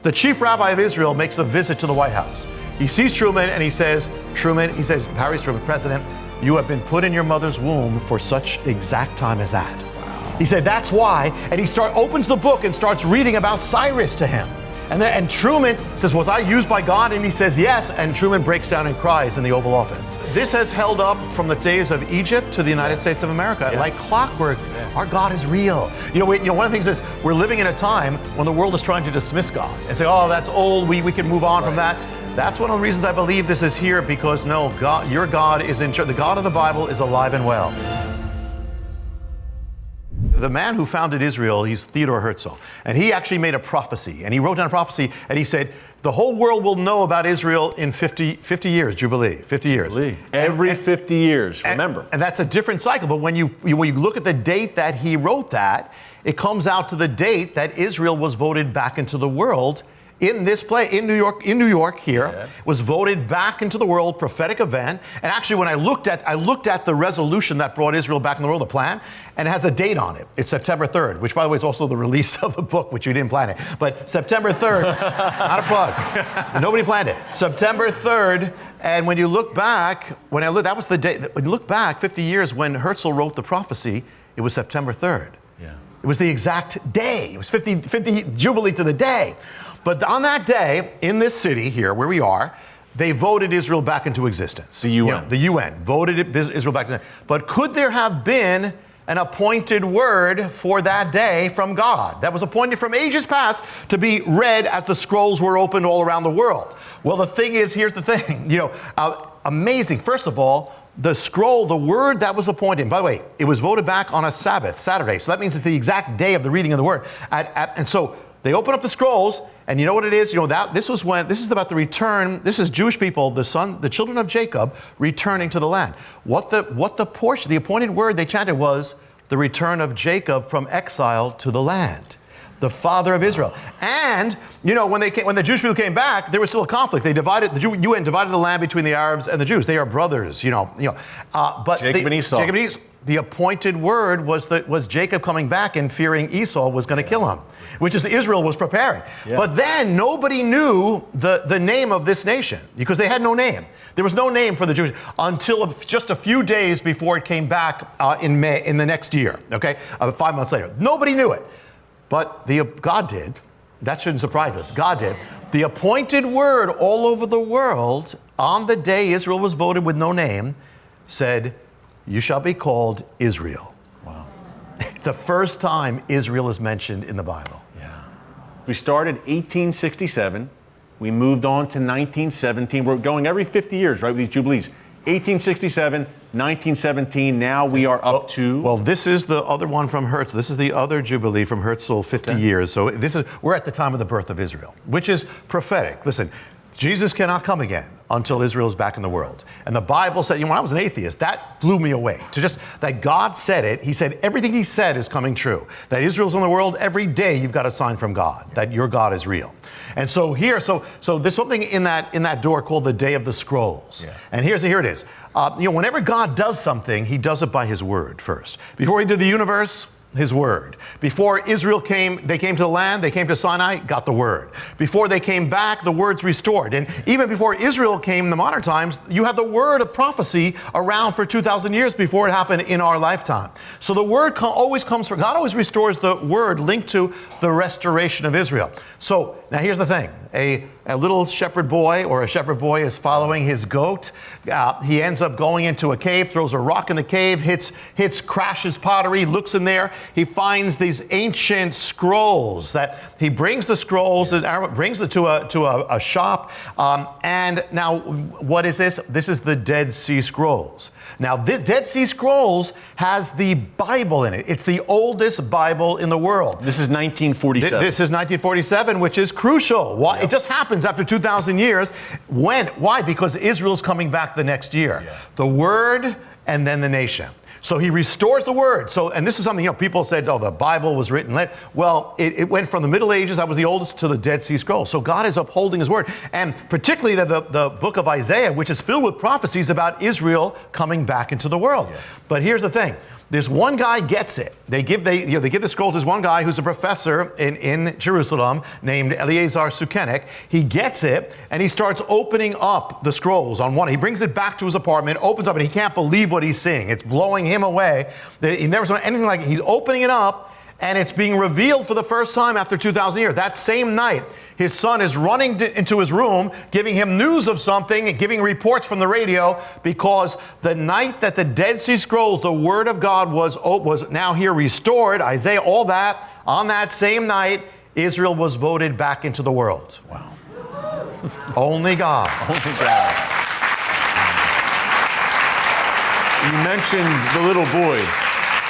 The chief rabbi of Israel makes a visit to the White House. He sees Truman and he says, Harry Truman, President, you have been put in your mother's womb for such exact time as that. Wow. He said, that's why. And he opens the book and starts reading about Cyrus to him. And Truman says, was I used by God? And he says, yes. And Truman breaks down and cries in the Oval Office. This has held up from the days of Egypt to the United States of America. Yeah. Like clockwork, our God is real. One of the things is we're living in a time when the world is trying to dismiss God and say, oh, that's old, we can move on from that. That's one of the reasons I believe this is here, because no, God, your God is in charge. The God of the Bible is alive and well. The man who founded Israel, he's Theodor Herzl, and he actually made a prophecy, and he wrote down a prophecy, and he said, the whole world will know about Israel in 50 years, Jubilee, 50 years. Jubilee. Every 50 years, remember. And that's a different cycle, but when you look at the date that he wrote that, it comes out to the date that Israel was voted back into the world in this place, in New York here, was voted back into the world, prophetic event. And actually, when I looked at the resolution that brought Israel back in the world, the plan, and it has a date on it. It's September 3rd, which, by the way, is also the release of the book, which you didn't plan it. But September 3rd, not a plug. Nobody planned it. September 3rd, and when you look back, that was the date. When you look back 50 years when Herzl wrote the prophecy, it was September 3rd. Yeah. It was the exact day. It was 50 Jubilee to the day. But on that day, in this city here, where we are, they voted Israel back into existence. The UN. The UN voted Israel back into existence. But could there have been an appointed word for that day from God that was appointed from ages past to be read as the scrolls were opened all around the world? Well, the thing is, here's the thing, amazing. First of all, the scroll, the word that was appointed, by the way, it was voted back on a Sabbath, Saturday. So that means it's the exact day of the reading of the word. And so they open up the scrolls, and you know what it is? This is about the return. This is Jewish people, the children of Jacob, returning to the land. What the portion, the appointed word they chanted was the return of Jacob from exile to the land, the father of Israel. And when the Jewish people came back, there was still a conflict. The UN divided the land between the Arabs and the Jews. They are brothers, but Jacob and Esau. The appointed word was Jacob coming back and fearing Esau was going to kill him, which is Israel was preparing. Yeah. But then nobody knew the name of this nation because they had no name. There was no name for the Jews until just a few days before it came back in the next year, 5 months later. Nobody knew it, but God did. That shouldn't surprise us. God did. The appointed word all over the world on the day Israel was voted with no name said, you shall be called Israel. Wow. The first time Israel is mentioned in the Bible. Yeah. We started 1867. We moved on to 1917. We're going every 50 years, right, with these Jubilees. 1867, 1917, now we are up to... Well, this is the other one from Herzl. This is the other Jubilee from Herzl, 50 years. So we're at the time of the birth of Israel, which is prophetic. Listen, Jesus cannot come again until Israel is back in the world. And the Bible said, when I was an atheist, that blew me away. That God said it, he said everything he said is coming true. That Israel's in the world, every day you've got a sign from God, that your God is real. And so there's something in that door called the Day of the Scrolls. Yeah. And here it is. Whenever God does something, he does it by his word first. Before he did the universe, his word. Before Israel they came to the land, they came to Sinai, got the word. Before they came back, the word's restored. And even before Israel came in the modern times, you have the word of prophecy around for 2,000 years before it happened in our lifetime. So the word always comes from, God always restores the word linked to the restoration of Israel. So now here's the thing. A little shepherd boy or a shepherd boy is following his goat. He ends up going into a cave, throws a rock in the cave, crashes pottery, looks in there. He finds these ancient scrolls that he brings the scrolls, brings it to a shop. And now what is this? This is the Dead Sea Scrolls. Now, the Dead Sea Scrolls has the Bible in it. It's the oldest Bible in the world. This is 1947. This is 1947, which is crucial. Why? Yep. It just happens after 2,000 years. Why? Because Israel's coming back the next year. Yeah. The Word and then the nation. So he restores the word. And this is something, people said, the Bible was written late. Well, it went from the Middle Ages, that was the oldest, to the Dead Sea Scrolls. So God is upholding his word. And particularly the book of Isaiah, which is filled with prophecies about Israel coming back into the world. Yeah. But here's the thing. This one guy gets it. They give the scroll to this one guy who's a professor in Jerusalem named Eleazar Sukenik. He gets it and he starts opening up the scrolls on one. He brings it back to his apartment, opens up, and he can't believe what he's seeing. It's blowing him away. He never saw anything like it. He's opening it up and it's being revealed for the first time after 2,000 years. That same night, his son is running into his room, giving him news of something, and giving reports from the radio, because the night that the Dead Sea Scrolls, the Word of God, was now here restored, Isaiah, all that, on that same night, Israel was voted back into the world. Wow. Only God. Only God. You mentioned the little boy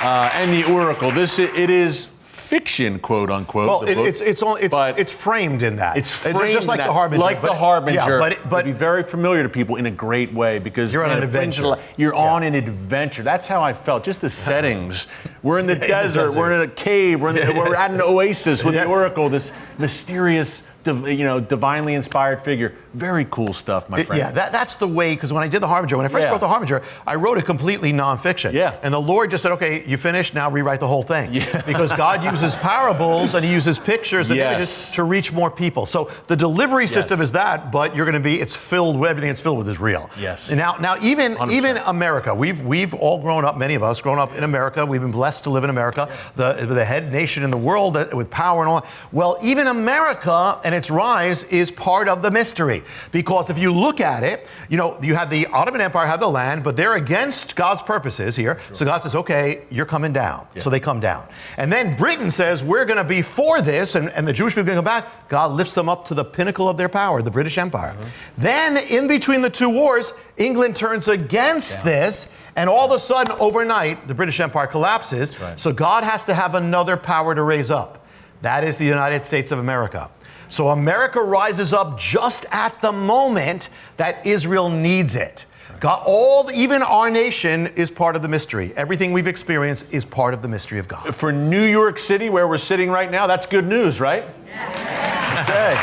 and the oracle. It is fiction, quote unquote. Well, it's framed in that. It's framed just like in that, the Harbinger. like the Harbinger. Yeah, but be very familiar to people in a great way, because you're on an adventure. You're on an adventure. That's how I felt. Just the settings. We're in the desert. We're in a cave. We're at an oasis with the oracle. This mysterious, divinely inspired figure. Very cool stuff, my friend. Yeah, that's the way, because when I did the Harbinger, when I first wrote the Harbinger, I wrote it completely nonfiction. Yeah. And the Lord just said, okay, you finished, now rewrite the whole thing. Yeah. Because God uses parables and he uses pictures and images to reach more people. So the delivery system is that, but it's filled with, everything it's filled with is real. Yes. And now even 100%. America, we've all grown up, many of us grown up in America. We've been blessed to live in America, the head nation in the world with power and all. Well, even America and its rise is part of the mystery. Because if you look at it, you had the Ottoman Empire, had the land, but they're against God's purposes here. Sure. So God says, okay, you're coming down. Yeah. So they come down. And then Britain says, we're going to be for this, and the Jewish people are going to come back. God lifts them up to the pinnacle of their power, the British Empire. Mm-hmm. Then, in between the two wars, England turns against this, and all of a sudden, overnight, the British Empire collapses. Right. So God has to have another power to raise up. That is the United States of America. So America rises up just at the moment that Israel needs it. God, even our nation is part of the mystery. Everything we've experienced is part of the mystery of God. For New York City, where we're sitting right now, that's good news, right? Yeah. Okay.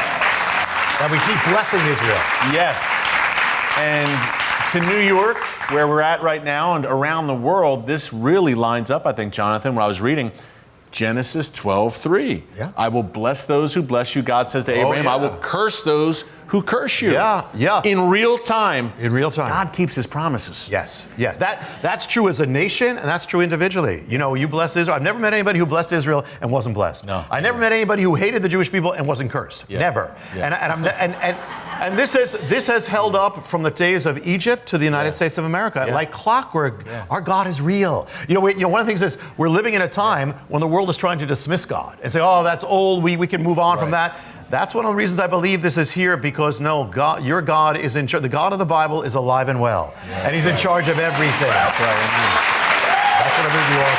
That we keep blessing Israel. Yes. And to New York, where we're at right now, and around the world, this really lines up, I think, Jonathan, when I was reading Genesis 12:3. Yeah. I will bless those who bless you. God says to Abraham, I will curse those who curse you. Yeah. In real time. In real time. God keeps his promises. Yes. That's true as a nation, and that's true individually. You bless Israel. I've never met anybody who blessed Israel and wasn't blessed. No. I never met anybody who hated the Jewish people and wasn't cursed. Yeah. Never. Yeah. And this has held up from the days of Egypt to the United States of America, like clockwork. Yeah. Our God is real. One of the things is we're living in a time when the world is trying to dismiss God and say, oh, that's old. We can move on from that. That's one of the reasons I believe this is here, because God, your God is in charge. The God of the Bible is alive and well, and He's in charge of everything. That's right. That's what I believe you all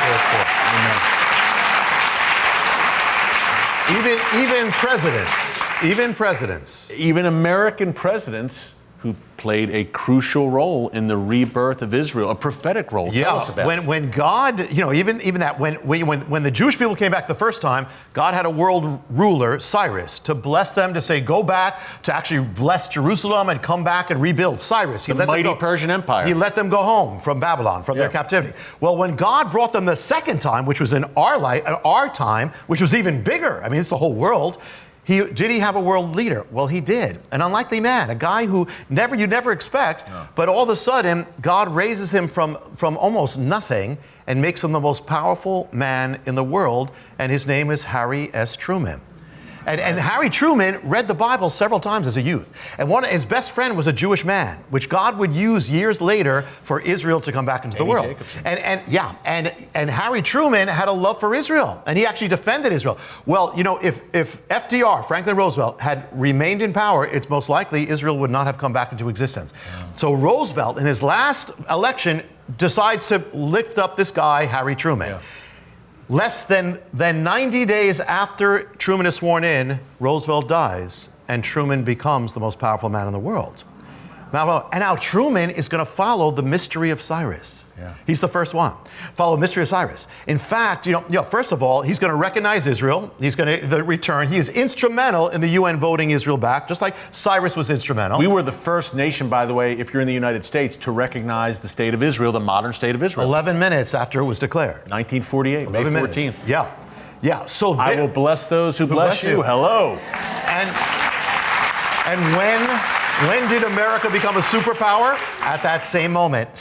for. Even presidents, even American presidents who played a crucial role in the rebirth of Israel, a prophetic role. Tell us about it. When God, even that, when the Jewish people came back the first time, God had a world ruler, Cyrus, to bless them, to say, go back, to actually bless Jerusalem and come back and rebuild. Cyrus. The mighty Persian Empire. He let them go home from Babylon, from their captivity. Well, when God brought them the second time, which was in our time, which was even bigger, I mean, it's the whole world, did he have a world leader? Well, he did. An unlikely man, a guy who you'd never expect, but all of a sudden, God raises him from almost nothing and makes him the most powerful man in the world, and his name is Harry S. Truman. And Harry Truman read the Bible several times as a youth. And his best friend was a Jewish man, which God would use years later for Israel to come back into the world. And Harry Truman had a love for Israel, and he actually defended Israel. Well, if FDR, Franklin Roosevelt, had remained in power, it's most likely Israel would not have come back into existence. So Roosevelt, in his last election, decides to lift up this guy, Harry Truman. Yeah. Less than 90 days after Truman is sworn in, Roosevelt dies, and Truman becomes the most powerful man in the world. And now Truman is going to follow the mystery of Cyrus. Yeah. He's the first one. Follow the mystery of Cyrus. In fact, first of all, he's going to recognize Israel. He's going to return. He is instrumental in the UN voting Israel back, just like Cyrus was instrumental. We were the first nation, by the way, if you're in the United States, to recognize the state of Israel, the modern state of Israel. 11 minutes after it was declared. 1948, May 14th. Minutes. Yeah. Yeah. So I will bless those who bless you. Hello. And when did America become a superpower? At that same moment.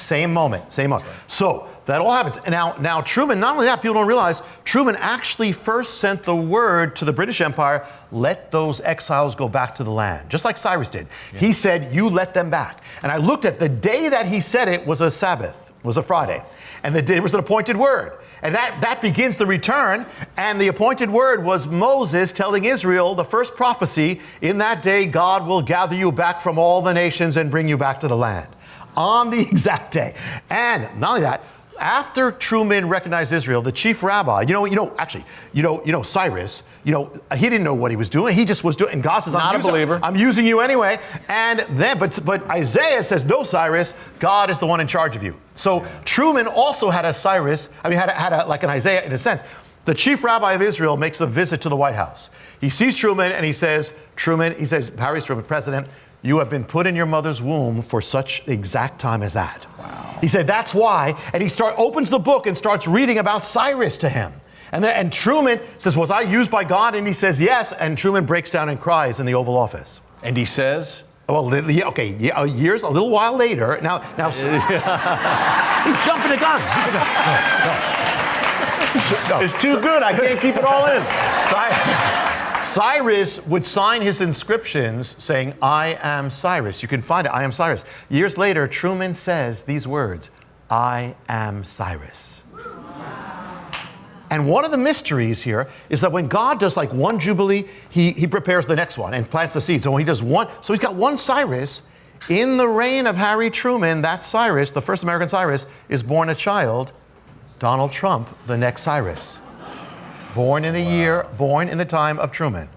So that all happens. Now Truman, not only that, people don't realize, Truman actually first sent the word to the British Empire, let those exiles go back to the land, just like Cyrus did. Yeah. He said, you let them back. And I looked at the day that he said it was a Sabbath, was a Friday. And the day was an appointed word. And that begins the return. And the appointed word was Moses telling Israel, the first prophecy, in that day, God will gather you back from all the nations and bring you back to the land. On the exact day. And not only that, after Truman recognized Israel, the chief rabbi, Cyrus, he didn't know what he was doing. He just was doing, and God says, I'm using you anyway. And then, but Isaiah says, no, Cyrus, God is the one in charge of you. So Truman also had a Cyrus, like an Isaiah in a sense. The chief rabbi of Israel makes a visit to the White House. He sees Truman and he says, Harry Truman, President, you have been put in your mother's womb for such exact time as that. Wow. He said, that's why. And he opens the book and starts reading about Cyrus to him. And Truman says, was I used by God? And he says, yes. And Truman breaks down and cries in the Oval Office. And he says? Well, a little while later. Now he's jumping the gun. It's too good. I can't keep it all in. Cyrus would sign his inscriptions saying, I am Cyrus. You can find it, I am Cyrus. Years later, Truman says these words, I am Cyrus. And one of the mysteries here is that when God does like one Jubilee, he prepares the next one and plants the seed. So when he does one, so he's got one Cyrus. In the reign of Harry Truman, that Cyrus, the first American Cyrus, is born a child, Donald Trump, the next Cyrus. Born in the time of Truman.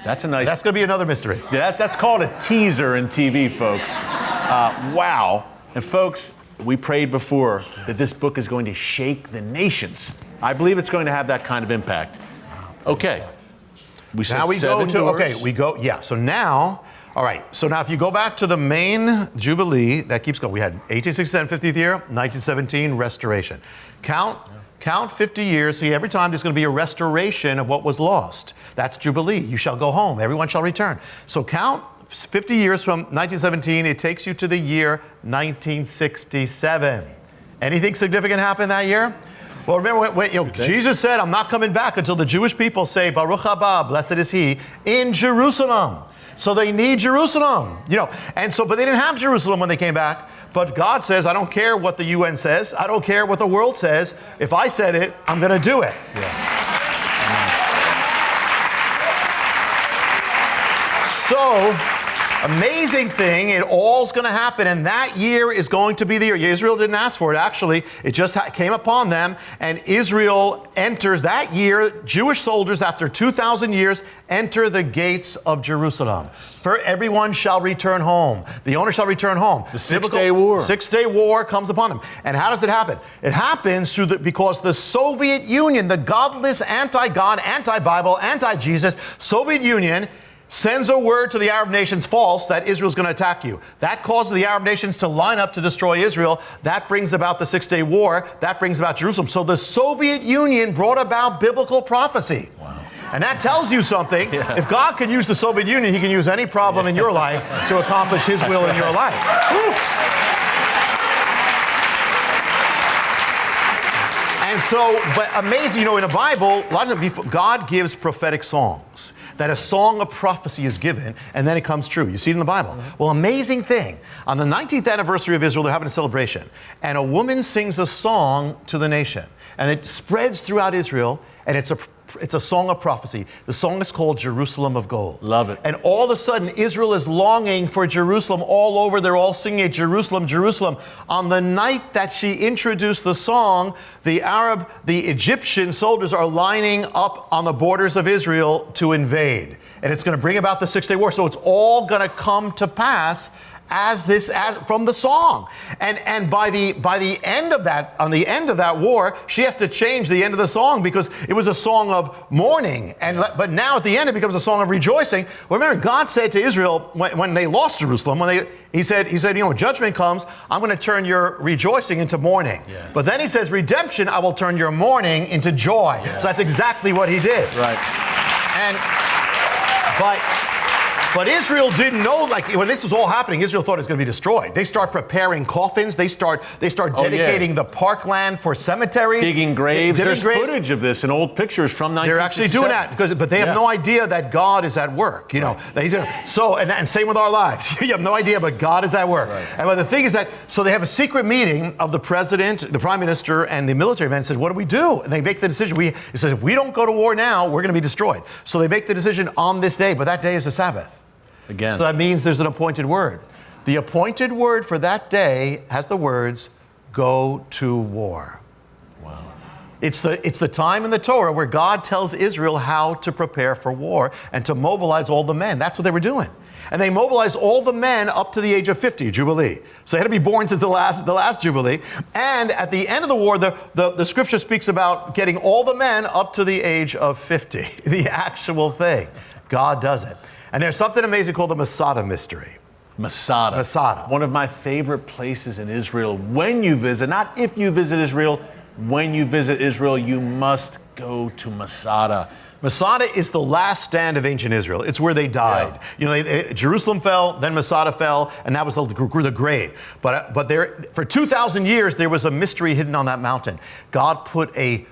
That's going to be another mystery. Yeah, that's called a teaser in TV, folks. Wow. And folks, we prayed before that this book is going to shake the nations. I believe it's going to have that kind of impact. Okay. So now, all right. So now if you go back to the main Jubilee, that keeps going. We had 1867, 50th year, 1917, restoration. Count 50 years. See, every time there's going to be a restoration of what was lost. That's Jubilee. You shall go home. Everyone shall return. So count 50 years from 1917. It takes you to the year 1967. Anything significant happen that year? Well, remember when Jesus said, I'm not coming back until the Jewish people say, Baruch haba, blessed is he, in Jerusalem. So they need Jerusalem. But they didn't have Jerusalem when they came back. But God says, I don't care what the UN says. I don't care what the world says. If I said it, I'm going to do it. Yeah. So, amazing thing, it all's going to happen, and that year is going to be the year. Israel didn't ask for it, actually. It just came upon them, and Israel enters that year. Jewish soldiers, after 2,000 years, enter the gates of Jerusalem. For everyone shall return home. The owner shall return home. The Six-Day War. Six-Day War comes upon them. And how does it happen? It happens because the Soviet Union, the godless, anti-God, anti-Bible, anti-Jesus Soviet Union, sends a word to the Arab nations false that Israel's going to attack you. That causes the Arab nations to line up to destroy Israel. That brings about the Six-Day War. That brings about Jerusalem. So the Soviet Union brought about biblical prophecy. Wow. And that tells you something. Yeah. If God can use the Soviet Union, he can use any problem in your life to accomplish his will in your life. And so, but amazing, in the Bible, a lot of times God gives prophetic songs. That a song of prophecy is given, and then it comes true. You see it in the Bible. Mm-hmm. Well, amazing thing. On the 19th anniversary of Israel, they're having a celebration. And a woman sings a song to the nation. And it spreads throughout Israel, and it's a song of prophecy. The song is called Jerusalem of Gold. Love it. And all of a sudden, Israel is longing for Jerusalem all over. They're all singing it, Jerusalem, Jerusalem. On the night that she introduced the song, the Egyptian soldiers are lining up on the borders of Israel to invade. And it's going to bring about the Six-Day War. So it's all going to come to pass as from the song. And by the end of that, on the end of that war, she has to change the end of the song because it was a song of mourning. But now at the end, it becomes a song of rejoicing. Well, remember, God said to Israel when they lost Jerusalem, He said, judgment comes, I'm going to turn your rejoicing into mourning. Yes. But then he says, redemption, I will turn your mourning into joy. Yes. So that's exactly what he did. Right. But Israel didn't know, when this was all happening, Israel thought it was going to be destroyed. They start preparing coffins. They start dedicating the parkland for cemeteries. Digging graves. There's footage of this in old pictures from 1967. They're actually doing that, but they have no idea that God is at work. And same with our lives. You have no idea, but God is at work. Right. And the thing is that, so they have a secret meeting of the president, the prime minister, and the military men. Said, what do we do? And they make the decision. He says, if we don't go to war now, we're going to be destroyed. So they make the decision on this day, but that day is the Sabbath. Again. So that means there's an appointed word. The appointed word for that day has the words, go to war. Wow. It's the time in the Torah where God tells Israel how to prepare for war and to mobilize all the men. That's what they were doing. And they mobilized all the men up to the age of 50, Jubilee. So they had to be born since the last Jubilee. And at the end of the war, the scripture speaks about getting all the men up to the age of 50. The actual thing. God does it. And there's something amazing called the Masada Mystery. Masada. One of my favorite places in Israel. When you visit, not if you visit Israel, when you visit Israel, you must go to Masada. Masada is the last stand of ancient Israel. It's where they died. Yeah. Jerusalem fell, then Masada fell, and that was the grave. But there, for 2,000 years, there was a mystery hidden on that mountain. God put a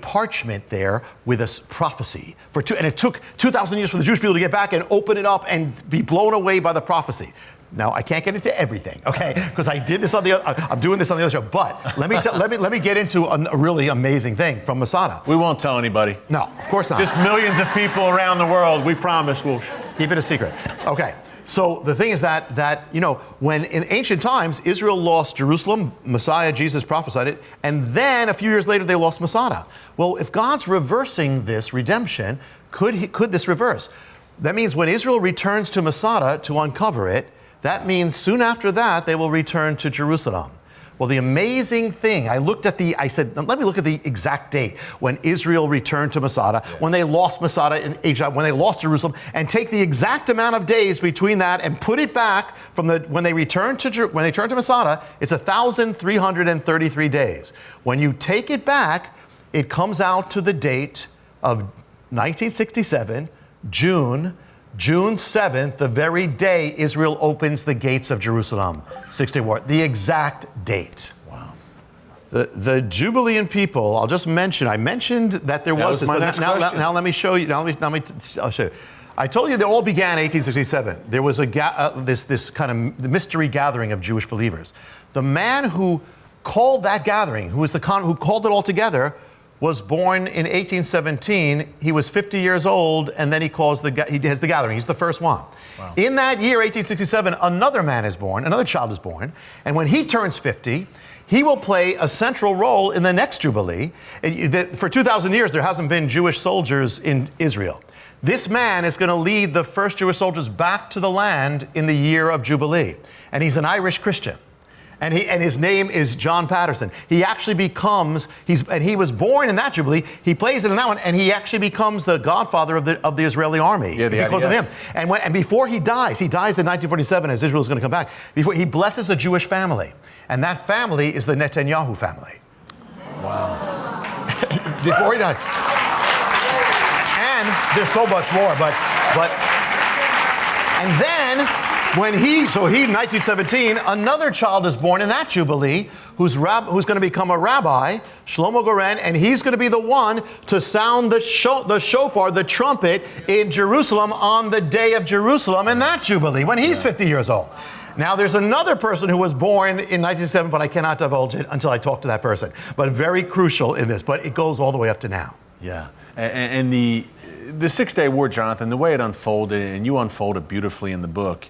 parchment there with a prophecy and it took 2,000 years for the Jewish people to get back and open it up and be blown away by the prophecy. Now I can't get into everything, okay? Because I'm doing this on the other show. But let me get into a really amazing thing from Masada. We won't tell anybody. No, of course not. Just millions of people around the world. We promise we'll keep it a secret. Okay. So the thing is that when in ancient times, Israel lost Jerusalem, Messiah, Jesus prophesied it, and then a few years later, they lost Masada. Well, if God's reversing this redemption, could this reverse? That means when Israel returns to Masada to uncover it, that means soon after that, they will return to Jerusalem. Well, the amazing thing, I said, let me look at the exact date when Israel returned to Masada, when they lost Masada in Egypt, when they lost Jerusalem, and take the exact amount of days between that and put it back from when they returned to Masada, it's 1,333 days. When you take it back, it comes out to the date of 1967, June 7th, the very day Israel opens the gates of Jerusalem, 64, the exact date. Wow. The Jubilean people, I'll just mention, I mentioned that there was my next question. Now let me show you, I'll show you. I told you they all began in 1867. There was this kind of mystery gathering of Jewish believers. The man who called that gathering, who called it all together, was born in 1817. He was 50 years old, and then he has the gathering. He's the first one. Wow. In that year, 1867, another child is born, and when he turns 50, he will play a central role in the next Jubilee. For 2,000 years, there hasn't been Jewish soldiers in Israel. This man is going to lead the first Jewish soldiers back to the land in the year of Jubilee, and he's an Irish Christian. And his name is John Patterson. He actually he was born in that Jubilee. He plays it in that one, and he actually becomes the godfather of the Israeli army because of him. And before he dies in 1947, as Israel is going to come back. Before he blesses a Jewish family, and that family is the Netanyahu family. Wow. Before he dies. And there's so much more, and then. In 1917, another child is born in that Jubilee who's going to become a rabbi, Shlomo Goren, and he's going to be the one to sound the shofar, the trumpet, in Jerusalem on the day of Jerusalem in that Jubilee when he's 50 years old. Now, there's another person who was born in 1907, but I cannot divulge it until I talk to that person. But very crucial in this, but it goes all the way up to now. Yeah, and the 6 Day War, Jonathan, the way it unfolded, and you unfold it beautifully in the book,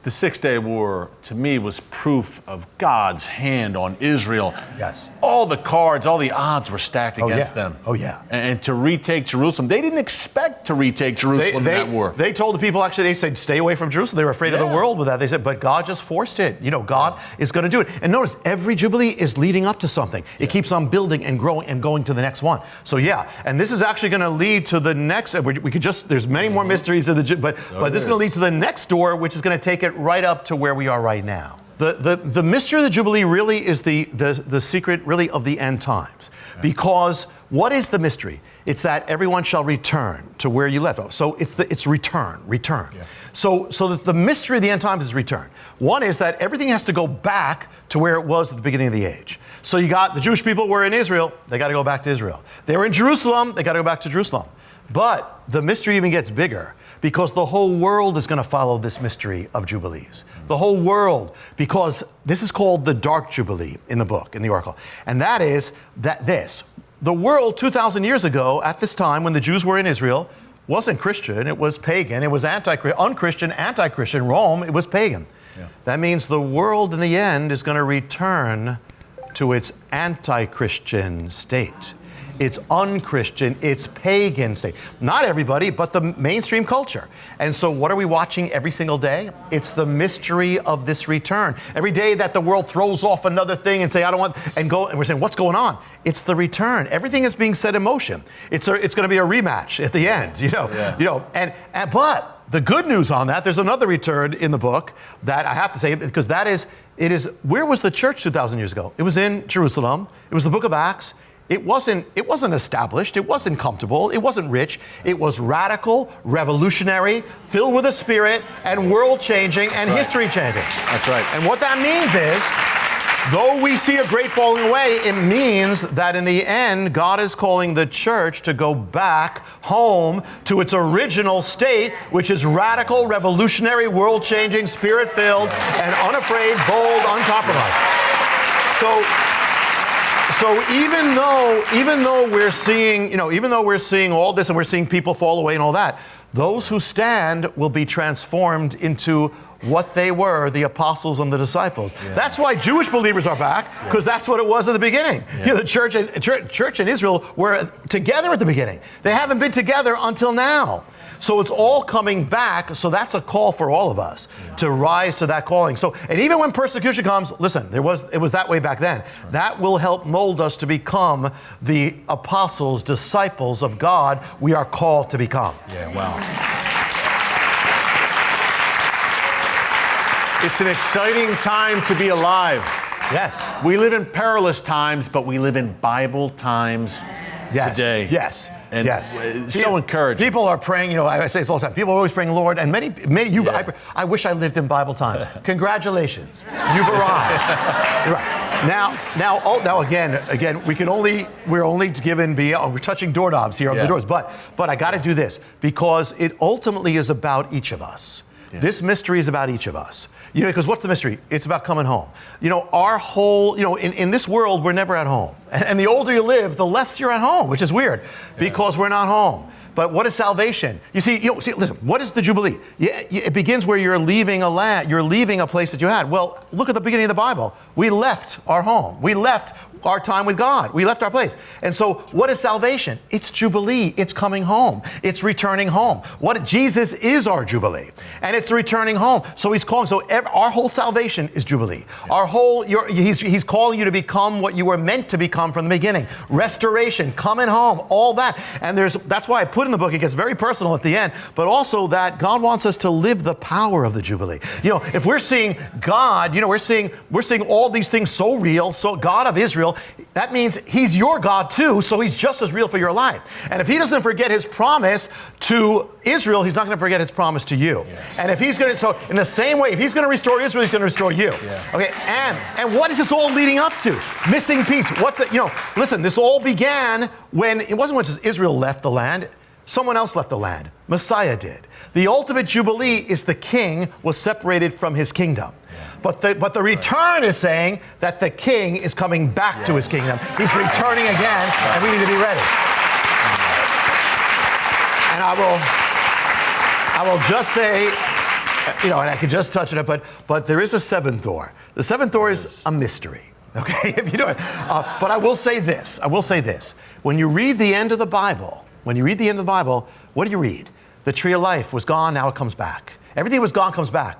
The 6-Day War, to me, was proof of God's hand on Israel. Yes. All the cards, all the odds were stacked against them. Oh, yeah. And to retake Jerusalem, they didn't expect to retake Jerusalem in that war. They told the people, actually, they said, stay away from Jerusalem. They were afraid of the world with that. They said, but God just forced it. You know, God is going to do it. And notice, every Jubilee is leading up to something. It keeps on building and growing and going to the next one. So, yeah, and this is actually going to lead to the next, we could just, there's many more mysteries of the, but this is going to lead to the next door, which is going to take it right up to where we are right now. The mystery of the Jubilee really is the secret really of the end times. Because what is the mystery? It's that everyone shall return to where you left. So it's return. Yeah. So that the mystery of the end times is return. One is that everything has to go back to where it was at the beginning of the age. So you got the Jewish people were in Israel, they got to go back to Israel. They were in Jerusalem, they got to go back to Jerusalem. But the mystery even gets bigger, because the whole world is going to follow this mystery of Jubilees. The whole world, because this is called the Dark Jubilee in the book, in the Oracle. And that is the world 2,000 years ago, at this time when the Jews were in Israel, wasn't Christian, it was pagan, it was unchristian, anti-Christian. Rome, it was pagan. Yeah. That means the world in the end is going to return to its anti-Christian state. It's unchristian, it's pagan state. Not everybody, but the mainstream culture. And so what are we watching every single day? It's the mystery of this return. Every day that the world throws off another thing and say, I don't want, and we're saying, what's going on? It's the return. Everything is being set in motion. It's going to be a rematch at the end, you know. Yeah. But the good news on that, there's another return in the book that I have to say, because where was the church 2,000 years ago? It was in Jerusalem. It was the book of Acts. It wasn't established, it wasn't comfortable, it wasn't rich. It was radical, revolutionary, filled with the Spirit, and world-changing and history-changing. That's right. And what that means is, though we see a great falling away, it means that in the end, God is calling the church to go back home to its original state, which is radical, revolutionary, world-changing, Spirit-filled, and unafraid, bold, uncompromised. So even though we're seeing all this and we're seeing people fall away and all that, those who stand will be transformed into what they were, the apostles and the disciples. Yeah. That's why Jewish believers are back, because that's what it was at the beginning. Yeah. You know, the church in Israel were together at the beginning. They haven't been together until now. So it's all coming back. So that's a call for all of us to rise to that calling. So, and even when persecution comes, listen, it was that way back then. Right. That will help mold us to become the apostles, disciples of God we are called to become. Yeah, wow. It's an exciting time to be alive. Yes. We live in perilous times, but we live in Bible times today. Yes. And it's so encouraging. People are praying, I say this all the time. People are always praying, Lord, and many I wish I lived in Bible times. Congratulations. You've arrived. You're right. Now again, we're only given, we're touching doorknobs here on the doors, but I got to do this because it ultimately is about each of us. Yeah. This mystery is about each of us. Because what's the mystery? It's about coming home. Our whole, in this world, we're never at home. And the older you live, the less you're at home, which is weird because we're not home. But what is salvation? Listen, what is the Jubilee? It begins where you're leaving a land, you're leaving a place that you had. Well, look at the beginning of the Bible. We left our home. We left our time with God. We left our place. And so what is salvation? It's Jubilee. It's coming home. It's returning home. Jesus is our Jubilee. And it's returning home. So he's calling. So our whole salvation is Jubilee. He's calling you to become what you were meant to become from the beginning. Restoration, coming home, all that. And that's why I put in the book, it gets very personal at the end, but also that God wants us to live the power of the Jubilee. If we're seeing God, we're seeing all these things so real, so God of Israel, that means he's your God too, so he's just as real for your life. And if he doesn't forget his promise to Israel, he's not going to forget his promise to you. Yes. And if he's going to, so in the same way, if he's going to restore Israel, he's going to restore you. Yeah. Okay, and what is this all leading up to? Missing piece. Listen, this all began when, it wasn't when just Israel left the land, someone else left the land. Messiah did. The ultimate Jubilee is the king was separated from his kingdom. But the return is saying that the king is coming back to his kingdom. He's returning again, and we need to be ready. And I will just say, and I could just touch it, but there is a seventh door. The seventh door is a mystery. Okay, if you do it. But I will say this. When you read the end of the Bible, what do you read? The tree of life was gone, now it comes back. Everything was gone comes back.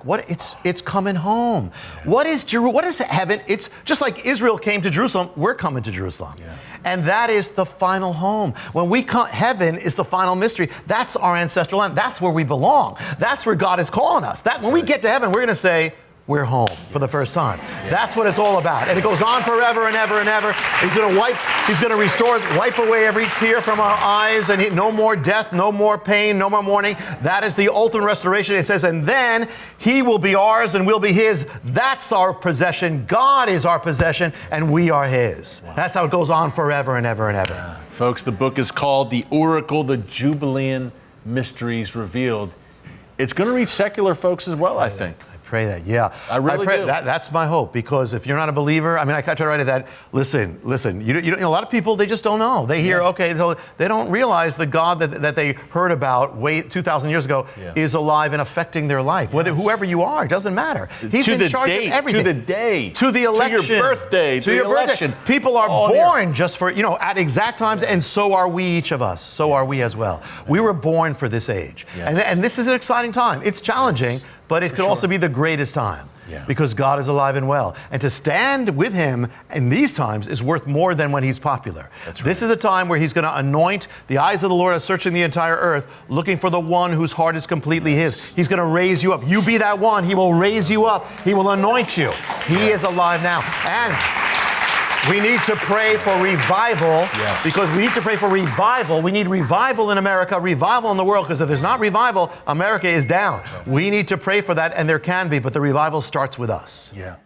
It's coming home. What is heaven? It's just like Israel came to Jerusalem, we're coming to Jerusalem. Yeah. And that is the final home. When we come, heaven is the final mystery. That's our ancestral land. That's where we belong. That's where God is calling us. When we get to heaven, we're going to say, we're home for the first time. Yeah. That's what it's all about. And it goes on forever and ever and ever. He's going to restore, wipe away every tear from our eyes, and no more death, no more pain, no more mourning. That is the ultimate restoration. It says, and then he will be ours and we'll be his. That's our possession. God is our possession and we are his. Wow. That's how it goes on forever and ever and ever. Folks, the book is called The Oracle, the Jubilean Mysteries Revealed. It's going to reach secular folks as well, I think. Pray that, yeah. I really pray do. That's my hope, because if you're not a believer, I try to write that. Listen. A lot of people, they just don't know. They hear, okay, so they don't realize the God that they heard about 2,000 years ago is alive and affecting their life. Whether whoever you are, it doesn't matter. He's in charge of everything. To the day, to the election, to your birthday, to your election. People are born just for at exact times, and so are we, each of us. So are we as well. We were born for this age, and this is an exciting time. It's challenging. But it could also be the greatest time because God is alive and well. And to stand with him in these times is worth more than when he's popular. That's right. This is the time where he's going to anoint. The eyes of the Lord are searching the entire earth, looking for the one whose heart is completely his. He's going to raise you up. You be that one. He will raise you up. He will anoint you. He is alive now. And we need to pray for revival because we need to pray for revival. We need revival in America, revival in the world, because if there's not revival, America is down. We need to pray for that, and there can be, but the revival starts with us. Yeah.